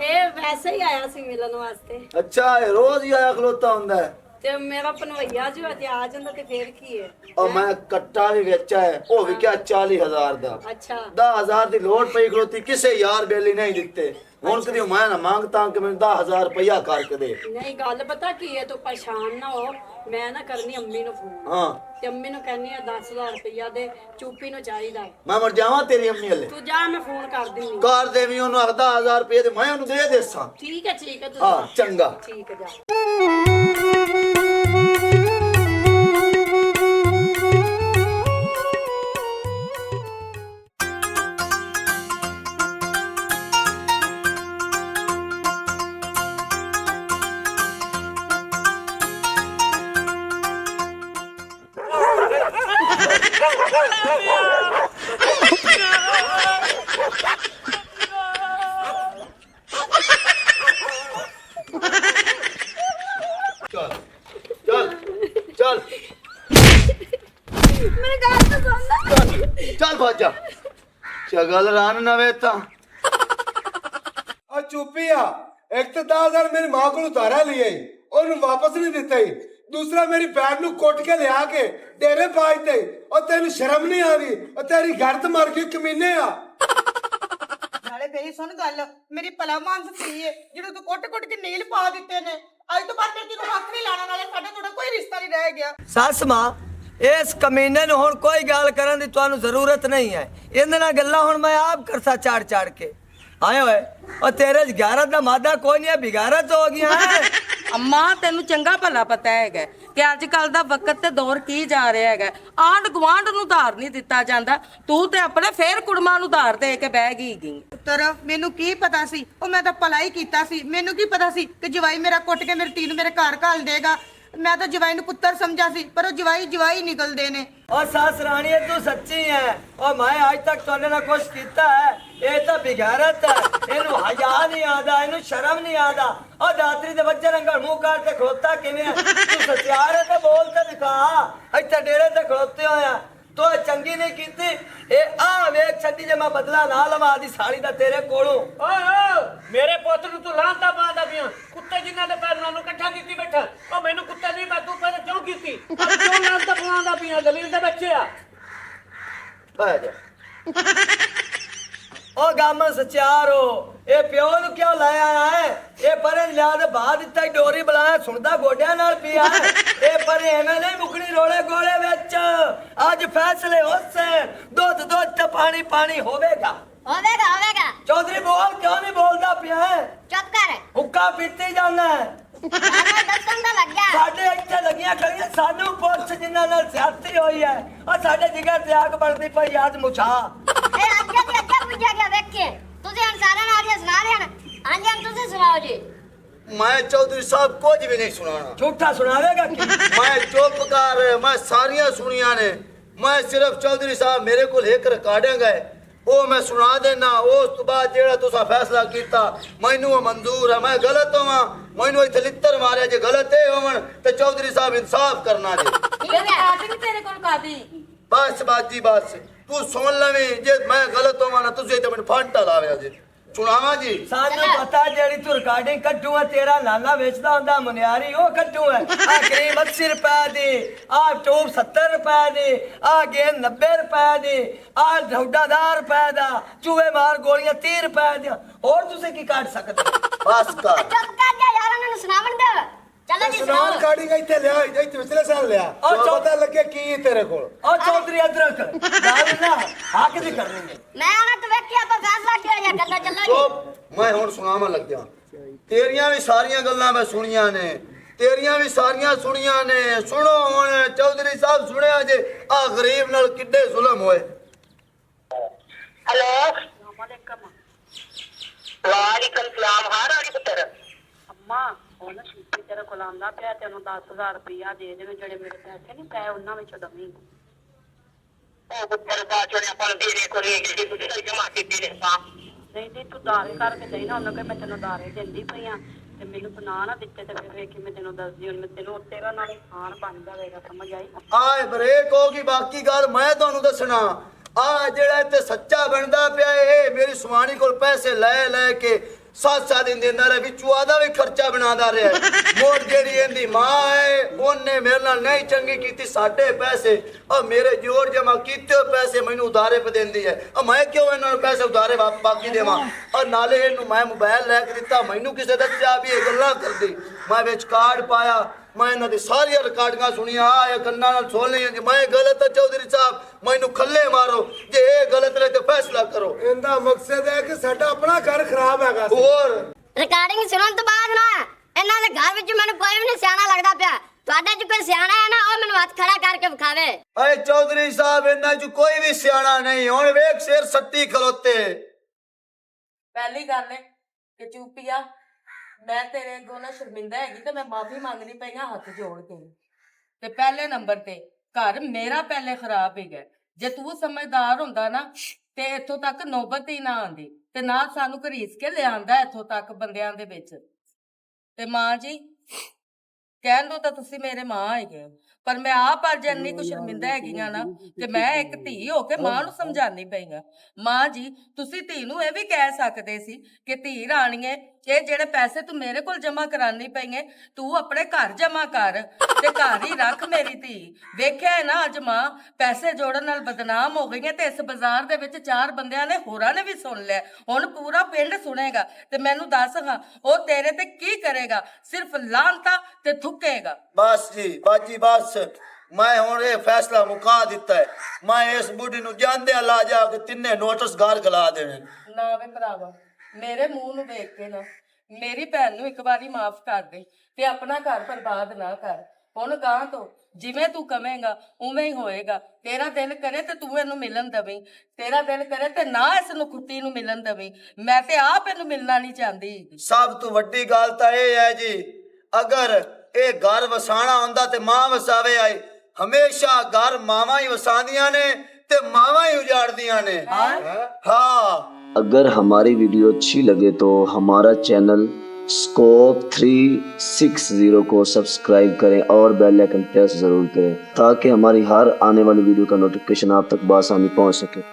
ਇਹ ਵੈਸੇ ਹੀ ਆਇਆ ਸੀ ਮਿਲਣ ਵਾਸਤੇ ਅੱਛਾ ਇਹ ਰੋਜ਼ ਹੀ ਆਇਆ ਖਲੋਤਾ ਹੁੰਦਾ ਹੈ। ਤੇ ਮੇਰਾ ਪਨਵਈਆ ਜੋ ਹੈ ਤੇ ਆ ਜਾਂਦਾ ਤੇ ਫੇਰ ਕੀ ਹੈ ਉਹ ਮੈਂ ਕੱਟਾ ਵੀ ਵੇਚਿਆ ਹੈ, ਉਹ ਵੀ ਕਿਆ 40,000 ਦਾ। ਅੱਛਾ 10,000 ਦੀ ਲੋੜ ਪਈ ਖਲੋਤੀ, ਕਿਸੇ ਯਾਰ ਬੇਲੀ ਨਹੀਂ ਦਿੱਤੇ। ਹੁਣ ਕਦੀ ਮੈਂ ਨਾ ਮੰਗਤਾ ਕਿ ਮੈਨੂੰ 10,000 ਰੁਪਇਆ ਕਰਕੇ ਦੇ। ਨਹੀਂ ਗੱਲ ਪਤਾ ਕੀ ਹੈ, ਤੂੰ ਪਰੇਸ਼ਾਨ ਨਾ ਹੋ, ਮੈਂ ਨਾ ਕਰਨੀ ਅੰਮੀ ਨੂੰ ਫੋਨ ਹਾਂ ਤੇ ਅੰਮੀ ਨੂੰ ਕਹਿੰਨੀ ਆ 10,000 ਰੁਪਇਆ ਦੇ ਚੂਪੀ ਨੂੰ ਚਾਹੀਦਾ ਹੈ। ਮੈਂ ਮਰ ਜਾਵਾਂ ਤੇਰੀ ਅੰਮੀ ਹਲੇ ਤੂੰ ਜਾ ਮੈਂ ਫੋਨ ਕਰ ਦਿੰਨੀ ਕਰ ਦੇਵੀ ਉਹਨੂੰ 10,000 ਰੁਪਏ ਤੇ ਮੈਂ ਉਹਨੂੰ ਦੇ ਦੇਸਾਂ। ਠੀਕ ਹੈ ਤੂੰ ਹਾਂ ਜਾ। ਚੰਗਾ। ਠੀਕ ਹੈ ਜਾ। ਚੱਲ ਚੱਲ ਚੱਲ ਮੇਰੇ ਗੱਲ ਤਾਂ ਸੁਣ ਲੈ। ਚੱਲ ਬਾਜਾ ਚਗਲ ਰਨ ਨਵੇਂ ਤਾਂ ਆ ਚੁੱਪੀ ਆ। ਇੱਕ ਤਾਂ 10,000 ਮੇਰੀ ਮਾਂ ਕੋਲ ਉਤਾਰਾ ਲਿਆ ਈ, ਉਹਨੂੰ ਵਾਪਸ ਨਹੀਂ ਦਿੱਤਾ ਈ। ਦੂਸਰਾ ਮੇਰੀ ਭੈਣ ਨੂੰ ਕੁੱਟ ਕੇ ਲਿਆ ਕੇ ਡੇਰੇ ਪਾਜਤੇ। ਉਹ ਤੈਨੂੰ ਸ਼ਰਮ ਨਹੀਂ ਆ ਰਹੀ? ਉਹ ਤੇਰੀ ਗਰਦ ਮਰ ਗਈ ਕਮੀਨੇ ਆ। ਨਾਲੇ ਮੇਰੀ ਸੁਣ ਗੱਲ, ਮੇਰੀ ਭਲਾ ਮਾਨਸ ਸੀ ਏ ਜਦੋਂ ਤੂੰ ਕੁੱਟ-ਕੁੱਟ ਕੇ ਨੀਲ ਪਾ ਦਿੱਤੇ ਨੇ। ਅੱਜ ਤੋਂ ਬਾਅਦ ਤੈਨੂੰ ਹੱਥ ਨਹੀਂ ਲਾਣਾ, ਨਾਲੇ ਸਾਡਾ ਤੁਹਾਡਾ ਕੋਈ ਰਿਸ਼ਤਾ ਨਹੀਂ ਰਹਿ ਗਿਆ। ਸੱਸ ਮਾਂ ਇਸ ਕਮੀਨੇ ਨੂੰ ਹੁਣ ਕੋਈ ਗੱਲ ਕਰਨ ਦੀ ਤੁਹਾਨੂੰ ਜ਼ਰੂਰਤ ਨਹੀਂ ਹੈ। ਇਹਦੇ ਨਾਲ ਗੱਲਾਂ ਹੁਣ ਮੈਂ ਆਪ ਕਰਦਾ ਚਾੜ ਕੇ ਆਏ ਹੋਏ। ਉਹ ਤੇਰੇ ਚ ਗੈਰਤ ਦਾ ਮਾਦਾ ਕੋਈ ਨਹੀਂ ਹੈ, ਬਿਗਾਰਤ ਹੋ ਗਿਆ ਹੈ। ਅੰਮਾ ਤੈਨੂੰ ਚੰਗਾ ਭਲਾ ਪਤਾ ਹੈਗਾ ਕਿ ਅੱਜ ਕੱਲ ਦਾ ਵਕਤ ਤੇ ਦੌਰ ਕੀ ਜਾ ਰਿਹਾ ਹੈਗਾ। ਆਂਢ ਗੁਆਂਢ ਨੂੰ ਧਾਰ ਨਹੀਂ ਦਿੱਤਾ ਜਾਂਦਾ, ਤੂੰ ਤੇ ਆਪਣੇ ਫੇਰ ਕੁੜਮਾਂ ਨੂੰ ਧਾਰ ਦੇ ਕੇ ਬਹਿ ਗਈ। ਪੁੱਤਰ ਮੈਨੂੰ ਕੀ ਪਤਾ ਸੀ, ਉਹ ਮੈਂ ਤਾਂ ਭਲਾ ਹੀ ਕੀਤਾ ਸੀ। ਮੈਨੂੰ ਕੀ ਪਤਾ ਸੀ ਕਿ ਜਵਾਈ ਮੇਰਾ ਕੁੱਟ ਕੇ ਮੇਰੀ ਧੀ ਨੂੰ ਮੇਰੇ ਘਰ ਘੱਲ ਦੇਗਾ। ਮੈਂ ਤਾਂ ਜਵਾਈ ਨੂੰ ਪੁੱਤਰ ਸਮਝਿਆ ਸੀ, ਪਰ ਉਹ ਜਵਾਈ ਨਿਕਲਦੇ ਨੇ। और सास रानी तू सच्ची है और मैं आज तक तोने ना कुछ कीता है। ये तो बिगारत है, इनु हया नहीं आदा, इनु शर्म नहीं आदा। और दातरी दे बच्चे रंगा मुंह काट के खड़ोता किवें है? तू सच्चार है तो बोल तो दिखा। इत्थे डेरे ते खड़ोते होया तो चंगी नहीं कीती। ए आ वेख छड्डी जे मैं बदला ना लवा दी साली दा तेरे कोलों। ਓਏ ਮੇਰੇ ਪੁੱਤ ਨੂੰ ਤੂੰ ਲਾਂਤਾ ਪਾਉਂਦਾ ਪਿਆ। ਕੁੱਤੇ ਜਿਨ੍ਹਾਂ ਦੇ ਪੈਰਾਂ ਨੂੰ ਇਕੱਠਾ ਕੀਤੀ ਬੈਠਾ। ਉਹ ਮੈਨੂੰ ਕੁੱਤੇ ਨਹੀਂ, ਮੈਂ ਤੂੰ ਪੈਰ ਕਿਉਂ ਕੀਤੀ? ਕਿਉਂ ਲਾਂਤਾ ਪਾਉਂਦਾ ਪਿਆ? ਦਲੀਲ ਦੇ ਬੱਚੇ ਆ। ਆ ਜਾ ओ गामा सचारो ए प्यो नु क्यों लाया है? ए परे लिया दे बाद इत्ता डोरी बुलाया सुनदा गोड्या नाल पिया है। ए परे एवें नहीं मुकनी रोले गोले विच। आज फैसले होसे दूध तो पानी पानी होवेगा। होवेगा चौधरी बोल क्यों नहीं बोलदा पिया है? चुप कर हुक्का पीते जाना है। सानू दसन दा लग गया ਸਾਡੇ ਇੱਥੇ ਲੱਗੀਆਂ ਖੜੀਆਂ ਸਾਨੂੰ ਪੁਲਿਸ ਜਿਨ੍ਹਾਂ ਨਾਲ ਸਿਆਸਤੀ ਹੋਈ ਹੈ। ਉਹ ਸਾਡੇ ਜਿਗਰ ਤੇ ਆਗ ਬਣਦੀ ਪਈ ਅੱਜ ਮੁਛਾ। ए ਅੱਗੇ ਤੇ ਅੱਗੇ ਪੁੱਜਿਆ ਗਿਆ ਵੇਖ ਕੇ ਤੁਸੀਂ ਹਣ ਸਾਰਿਆਂ ਨਾਲ ਆਗੇ ਸੁਣਾ ਰਹੇ ਹਨ। ਹਾਂਜੀ ਹਣ ਤੁਸੀਂ ਸੁਣਾਓ ਜੀ। मैं चौधरी साहब कुछ भी नहीं सुनाना। ਝੂਠਾ ਸੁਣਾਵੇਗਾ ਕੀ? मैं चुप कर, मैं सारियां सुनिया ने। मैं सिर्फ चौधरी साहब मेरे को एक रिकॉर्डिंग गए वो मैं सुना देना। उस तो बाद जेड़ा तुसा फैसला कीता मैनू मंजूर है। मैं गलत होवां, मैनू इत्थे लित्तर मारे जे गलत है होवन ते चौधरी साहब इंसाफ करना जे। ठीक है ਕਾਦੀ ਤੇਰੇ ਕੋਲ ਕਾਦੀ बस बाजी बस तू सुन लवी जे मैं गलत होवां ना तुझे ते मैनू फांटा लावे जे सुनावा जी। ਸਾਨੂੰ ਪਤਾ ਜਿਹੜੀ ਤੂੰ ਰਿਕਾਰਡਿੰਗ ਕੱਢੂ ਹੈ ਤੇਰਾ ਨਾਨਾ ਵੇਚਦਾ ਹੁੰਦਾ ਮੁਨਿਆਰੀ ਉਹ ਕੱਢੂ ਹੈ। ਆ ਕਰੀਮ 80 ਰੁਪਏ ਦੀ, ਆ ਟੂਬ 70 ਰੁਪਏ ਦੀ, ਆ ਗੇਂਦ 90 ਰੁਪਏ ਦੀ, ਆ ਢੌਡਾ 10 ਰੁਪਏ ਦਾ, ਚੂਹੇ ਮਾਰ ਗੋਲੀਆਂ 30 ਰੁਪਏ ਦੀਆਂ। ਹੋਰ ਤੁਸੀਂ ਕੀ ਕੱਢ ਸਕਦੇ ਹੋ? बस कर ਚੁੱਪ ਕਰ ਜਾ ਯਾਰ ਉਹਨਾਂ ਨੂੰ ਸੁਣਾਵਣ ਦੇ। ਚਲੋ ਜੀ ਸੁਨਾਮ ਸੁਣਾਓ। ਕਾੜੀ ਗਈ ਇੱਥੇ ਲਿਆ, ਇੱਥੇ ਪਿਛਲੇ ਸਾਲ ਲਿਆ। ਉਹ ਚੌ- ਪਤਾ ਲੱਗੇ ਕੀ ਤੇਰੇ ਕੋਲ। ਉਹ ਚੌਧਰੀ ਅਦਰਕ ਗੱਲ ਨਾ ਹੱਕ ਦੀ ਕਰਨੀ ਹੈ। ਮੈਂ ਆਣਾ ਤੂੰ ਵੇਖ ਕੇ ਆਪਾਂ ਫੈਸਲਾ ਕਿਹਾ ਜਾ ਕਰਦਾ ਚੱਲੋ ਜੀ। चुप मैं हुण सुनावा लग गया। तेरियां भी सारियां गल्लां मैं सुनियां ने, तेरियां भी सारियां सुनियां ने। सुनो हुण चौधरी साहब सुनिया जे आ गरीब नाल किड्डे जुल्म होए। हेलो वालेकुम सलाम। हाँ रानी पुत्र ਅੰਮਾ ਉਹ ਨਾ ਸ਼ੀਪੀ ਤੇਰੇ ਕੋਲ ਆਂਦਾ ਪਿਆ, ਤੈਨੂੰ 10,000 ਰੁਪਇਆ ਦੇ ਦੇਵੇ। ਜਿਹੜੇ ਮੇਰੇ ਪੈਸੇ ਨਹੀਂ ਪਏ ਉਹਨਾਂ ਵਿੱਚੋਂ ਦਵੀਂ। ओ पुत्र बात ने अपन देने को रे की पुत्र जमा के दे सा ਨਹੀਂ ਨਹੀਂ ਤੂੰ ਦਾਰੇ ਕਰਕੇ ਦੇਈ ਨਾ ਉਹਨੂੰ, ਕਿ ਮੈਂ ਤੈਨੂੰ ਦਾਰੇ ਦਿੰਦੀ ਪਈ ਆ ਤੇ ਮੈਨੂੰ ਬਣਾ ਨਾ ਦਿੱਤੇ ਤੇ ਫਿਰ ਵੇਖੀ ਮੈਂ ਤੈਨੂੰ ਦੱਸਦੀ ਹੁਣ। ਮੈਂ ਤੈਨੂੰ ਤੇਰਾ ਨਾਲ ਖਾਨ ਬਣ ਜਾਵੇਗਾ, ਸਮਝ ਆਈ? आए ब्रेक होगी, बाकी गल मैं तुहानू दसना। आ जेड़ा इत्थे सच्चा बनदा पिया ए मेरी सुहानी कोल पैसे ले ले के साथ साथ इन देंदा रहा विचू आदा भी खर्चा बनादा रहा मोर जेड़ी इंदी मां है ओने मेरे नाल नहीं चंगी कीती साडे पैसे और मेरे जोड़ जमा कीते हुए पैसे मैनू उधारे पे देंदी है और मैं क्यों इन्हां नूं पैसे उधारे बाकी देवां और नाले इनू मैं मोबाइल लैके दिता मैनू किसे दस्या भी ये गल्लां करदी मैं विच कार्ड पाया मैं इन्हां दी सारी रिकॉर्डिंगां सुनियां आ कन्नां नाल सुन लईयां मैं गलत है चौधरी साहब मैनू खल्ले मारो जे ये गलत रहे तो फैसला करो ਇਹਦਾ ਮਕਸਦ ਹੈ ਕਿ ਸਾਡਾ ਆਪਣਾ ਘਰ ਖਰਾਬ ਹੈਗਾ ਸੀ। और ਰਿਕਾਰਡਿੰਗ ਸੁਣਨ ਤੋਂ ਬਾਅਦ ਨਾ ਇਹਨਾਂ ਦੇ ਘਰ ਵਿੱਚ ਮੈਨੂੰ ਕੋਈ ਵੀ ਨਹੀਂ ਸਿਆਣਾ ਲੱਗਦਾ ਪਿਆ ਤੁਹਾਡੇ 'ਚ ਕੋਈ ਸਿਆਣਾ ਹੈ ਨਾ ਉਹ ਮੈਨੂੰ ਹੱਥ ਖੜਾ ਕਰਕੇ ਵਿਖਾਵੇ अरे चौधरी साहब इन्हां च कोई भी सियाना नहीं हुण वेख शेर सत्ती खलोते ਪਹਿਲੀ ਗੱਲ ਹੈ ਕਿ ਚੂਪੀਆ ਮੈਂ ਤੇਰੇ ਅੱਗੋਂ ਨਾ ਸ਼ਰਮਿੰਦਾ ਹੈਗੀ ਤੇ ਮੈਂ ਮਾਫੀ ਮੰਗਣੀ ਪਈਆਂ ਹੱਥ ਜੋੜ ਕੇ ਤੇ ਪਹਿਲੇ ਨੰਬਰ ਤੇ ਘਰ ਮੇਰਾ ਪਹਿਲੇ ਖਰਾਬ ਹੀ ਗਿਆ ਜੇ ਤੂੰ ਸਮਝਦਾਰ ਹੁੰਦਾ ਨਾ ਤੇ ਇੱਥੋਂ ਤੱਕ ਨੌਬਤ ਹੀ ਨਾ ਆਂਦੀ ਤੇ ਨਾ ਸਾਨੂੰ ਘਰੀਸ ਕੇ ਲਿਆਂਦਾ ਇੱਥੋਂ ਤੱਕ ਬੰਦਿਆਂ ਦੇ ਵਿੱਚ ਤੇ ਮਾਂ ਜੀ ਕਹਿਣ ਨੂੰ ਤਾਂ ਤੁਸੀਂ ਮੇਰੇ ਮਾਂ ਹੈਗੇ ਹੋ ਪਰ ਮੈਂ ਆਪ ਅੱਜ ਇੰਨੀ ਕੁ ਸ਼ਰਮਿੰਦਾ ਹੈਗੀਆਂ ਨਾ ਕਿ ਮੈਂ ਇੱਕ ਧੀ ਹੋ ਕੇ ਮਾਂ ਨੂੰ ਸਮਝਾਉਣੀ ਪਈਆਂ ਮਾਂ ਜੀ ਤੁਸੀਂ ਧੀ ਨੂੰ ਇਹ ਵੀ ਕਹਿ ਸਕਦੇ ਸੀ ਕਿ ਧੀ ਰਾਣੀਏ ਇਹ ਜਿਹੜੇ ਪੈਸੇ ਤੂੰ ਮੇਰੇ ਕੋਲ ਜਮਾ ਕਰਾਉਣੀ ਪਈਏ ਤੂੰ ਆਪਣੇ ਘਰ ਜਮਾ ਕਰ ਤੇ ਘਰ ਹੀ ਰੱਖ ਮੇਰੀ ਧੀ ਵੇਖਿਆ ਹੈ ਨਾ ਅੱਜ ਮਾਂ ਪੈਸੇ ਜੋੜਨ ਨਾਲ ਬਦਨਾਮ ਹੋ ਗਈਆਂ ਤੇ ਇਸ ਬਾਜ਼ਾਰ ਦੇ ਵਿੱਚ 4 ਬੰਦਿਆਂ ਨੇ ਹੋਰਾਂ ਨੇ ਵੀ ਸੁਣ ਲਿਆ ਹੁਣ ਪੂਰਾ ਪਿੰਡ ਸੁਣੇਗਾ ਤੇ ਮੈਨੂੰ ਦੱਸ ਹਾਂ ਉਹ ਤੇਰੇ ਤੇ ਕੀ ਕਰੇਗਾ ਸਿਰਫ ਲਾਂਤਾ ਤੇ ਥੁੱਕੇਗਾ बस जी बाजी बस मैं हुण ये फैसला मुका दिता है मैं इस बुढ़ी नु जानदे ला जा के तिन्ने नोटिस घर गला देने ਨਾ ਵੇ ਭਰਾਵਾ ਮੇਰੇ ਮੂੰਹ ਨੂੰ ਵੇਖ ਕੇ ਨਾ ਮੇਰੀ ਭੈਣ ਨੂੰ ਇੱਕ ਵਾਰੀ ਮਾਫ ਕਰ ਦੇ ਤੇ ਆਪਣਾ ਘਰ ਬਰਬਾਦ ਨਾ ਕਰ ਹੁਣ ਗਾਂ ਤੋਂ ਜਿਵੇਂ ਤੂੰ ਕਵੇਂਗਾ ਉਵੇਂ ਹੀ ਹੋਏਗਾ ਤੇਰਾ ਦਿਲ ਕਰੇ ਤੇ ਤੂੰ ਇਹਨੂੰ ਮਿਲਣ ਦਵੀਂ ਤੇਰਾ ਦਿਲ ਕਰੇ ਤੇ ਨਾ ਇਸ ਨੂੰ ਕੁੱਤੀ ਨੂੰ ਮਿਲਣ ਦਵੀਂ ਮੈਂ ਤੇ ਆਪ ਇਹਨੂੰ ਮਿਲਣਾ ਨਹੀਂ ਚਾਹੁੰਦੀ सब तो वड्डी गल तां ये है जी अगर ये घर वसाना हुंदा ते मां वसावे आई हमेशा घर मावां ही वसांदियां ने ते मावां ही उजाड़दियां ने हाँ अगर हमारी वीडियो अच्छी लगे तो हमारा चैनल स्कोप 360 को सब्सक्राइब करें और बेल आइकन प्रेस जरूर करें ताकि हमारी हर आने वाली वीडियो का नोटिफिकेशन आप तक बआसानी पहुंच सके।